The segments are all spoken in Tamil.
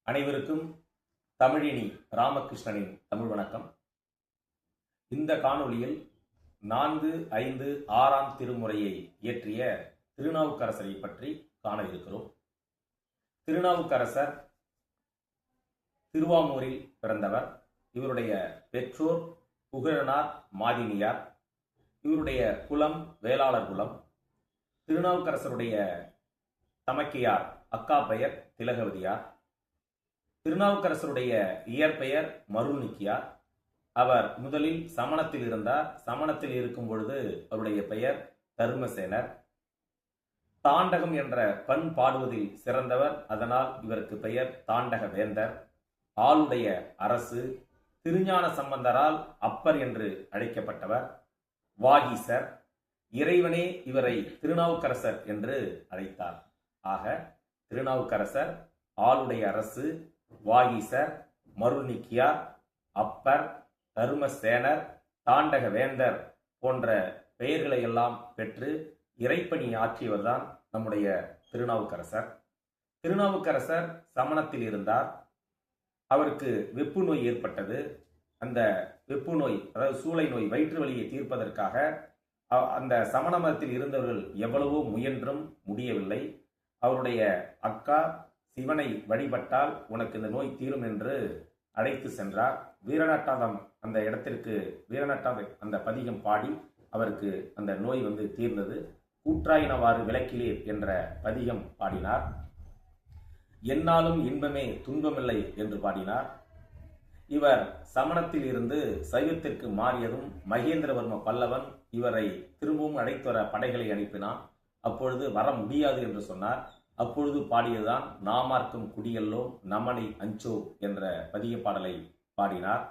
அனைவருக்கும் தமிழினி ராமகிருஷ்ணனின் தமிழ் வணக்கம். இந்த காணொளியில் 4, 5, 6ஆம் திருமுறையை இயற்றிய திருநாவுக்கரசரை பற்றி காண இருக்கிறோம். திருநாவுக்கரசர் திருவாமூரில் பிறந்தவர். இவருடைய பெற்றோர் புகழனார் மாதினியார். இவருடைய குலம் வேளாளர் குலம். திருநாவுக்கரசருடைய தமக்கையார் அக்கா பெயர் திலகவதியார். திருநாவுக்கரசருடைய இயற்பெயர் மருள்நிக்கியார். அவர் முதலில் சமணத்தில் இருந்தார். சமணத்தில் இருக்கும் பொழுது அவருடைய பெயர் தர்மசேனர். தாண்டகம் என்ற பண் பாடுவதில் சிறந்தவர். அதனால் இவருக்கு பெயர் தாண்டக வேந்தர். ஆளுடைய அரசு. திருஞான சம்பந்தரால் அப்பர் என்று அழைக்கப்பட்டவர். வாகீசர். இறைவனே இவரை திருநாவுக்கரசர் என்று அழைத்தார். ஆக திருநாவுக்கரசர், ஆளுடைய அரசு, வாகீசர், மருள்நிக்கியார், அப்பர், தருமசேனர், தாண்டக வேந்தர் போன்ற பெயர்களை எல்லாம் பெற்று இறைப்பணி ஆற்றியவர்தான் நம்முடைய திருநாவுக்கரசர். திருநாவுக்கரசர் சமணத்தில் இருந்தார். அவருக்கு வெப்பு நோய் ஏற்பட்டது. அந்த வெப்பு நோய், அதாவது சூளை நோய், வயிற்று வலியை தீர்ப்பதற்காக அந்த சமண மதத்தில் இருந்தவர்கள் எவ்வளவோ முயன்றும் முடியவில்லை. அவருடைய அக்கா சிவனை வழிபட்டால் உனக்கு இந்த நோய் தீரும் என்று அழைத்து சென்றார். வீரநாட்டாதம் அந்த இடத்திற்கு அந்த பதிகம் பாடி அவருக்கு அந்த நோய் தீர்ந்தது. கூற்றாயினவாறு விளக்கிலீர் என்ற பதிகம் பாடினார். என்னாலும் இன்பமே துன்பமில்லை என்று பாடினார். இவர் சமணத்தில் இருந்து சைவத்திற்கு மாறியதும் மகேந்திரவர்ம பல்லவன் இவரை திரும்பவும் அழைத்து வர படைகளை அனுப்பினான். அப்பொழுது வர முடியாது என்று சொன்னார். அப்பொழுது பாடியதுதான் நாமார்க்கும் குடியல்லோம் நமனை அஞ்சோ என்ற பதிக பாடலை பாடினார்.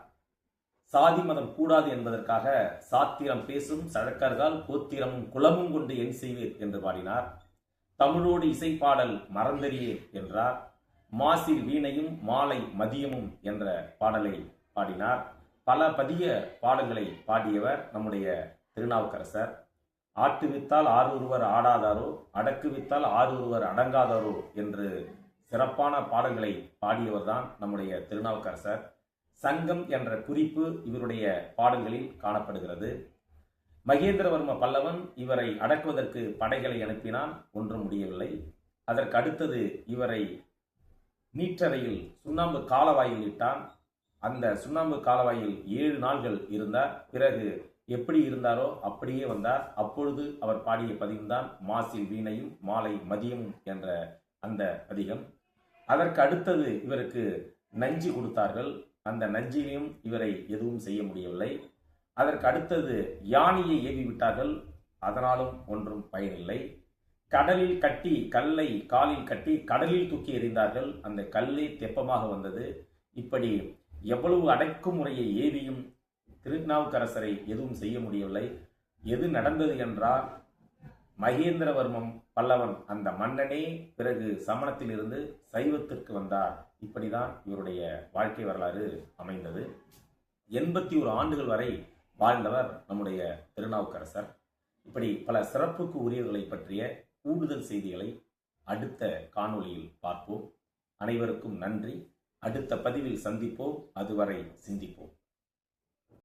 சாதி மதம் கூடாது என்பதற்காக சாத்திரம் பேசும் சழக்கர்கள் கோத்திரமும் குலமும் கொண்டு என் செய்வீர் என்று பாடினார். தமிழோடு இசைப்பாடல் மறந்தறியேன் என்றார். மாசில் வீணையும் மாலை மதியமும் என்ற பாடலை பாடினார். பல பதிக பாடல்களை பாடியவர் நம்முடைய திருநாவுக்கரசர். ஆட்டு வித்தால் ஆரொருவர் ஆடாதாரோ, அடக்கு வித்தால் ஆரொருவர் அடங்காதாரோ என்று சிறப்பான பாடல்களை பாடியவர்தான் நம்முடைய திருநாவுக்கரசர். சங்கம் என்ற குறிப்பு இவருடைய பாடல்களில் காணப்படுகிறது. மகேந்திரவர்ம பல்லவன் இவரை அடக்குவதற்கு படைகளை அனுப்பினான். ஒன்றும் முடியவில்லை. அதற்கு அடுத்தது இவரை நீற்றறையில் சுண்ணாம்பு காலவாயில் இட்டான். அந்த சுண்ணாம்பு காலவாயில் 7 நாள்கள் இருந்தார். பிறகு எப்படி இருந்தாரோ அப்படியே வந்தார். அப்பொழுது அவர் பாடிய பதிகம்தான் மாசில் வீணையும் மாலை மதியமும் என்ற அந்த பதிகம். அதற்கு அடுத்தது இவருக்கு நஞ்சு கொடுத்தார்கள். அந்த நஞ்சிலையும் இவரை எதுவும் செய்ய முடியவில்லை. அதற்கு அடுத்தது யானையை ஏவி விட்டார்கள். அதனாலும் ஒன்றும் பயனில்லை. கடலில் கட்டி கல்லை காலில் கட்டி கடலில் தூக்கி எறிந்தார்கள். அந்த கல்லே தெப்பமாக வந்தது. இப்படி எவ்வளவு அடக்குமுறையை ஏவியும் திருநாவுக்கரசரை எதுவும் செய்ய முடியவில்லை. எது நடந்தது என்றால், மகேந்திரவர்மம் பல்லவன் அந்த மன்னனே பிறகு சமணத்தில் இருந்து சைவத்திற்கு வந்தார். இப்படிதான் இவருடைய வாழ்க்கை வரலாறு அமைந்தது. 81 ஆண்டுகள் வரை வாழ்ந்தவர் நம்முடைய திருநாவுக்கரசர். இப்படி பல சிறப்புக்கு உரியவர்களை பற்றிய கூடுதல் செய்திகளை அடுத்த காணொளியில் பார்ப்போம். அனைவருக்கும் நன்றி. அடுத்த பதிவில் சந்திப்போம். அதுவரை சிந்திப்போம்.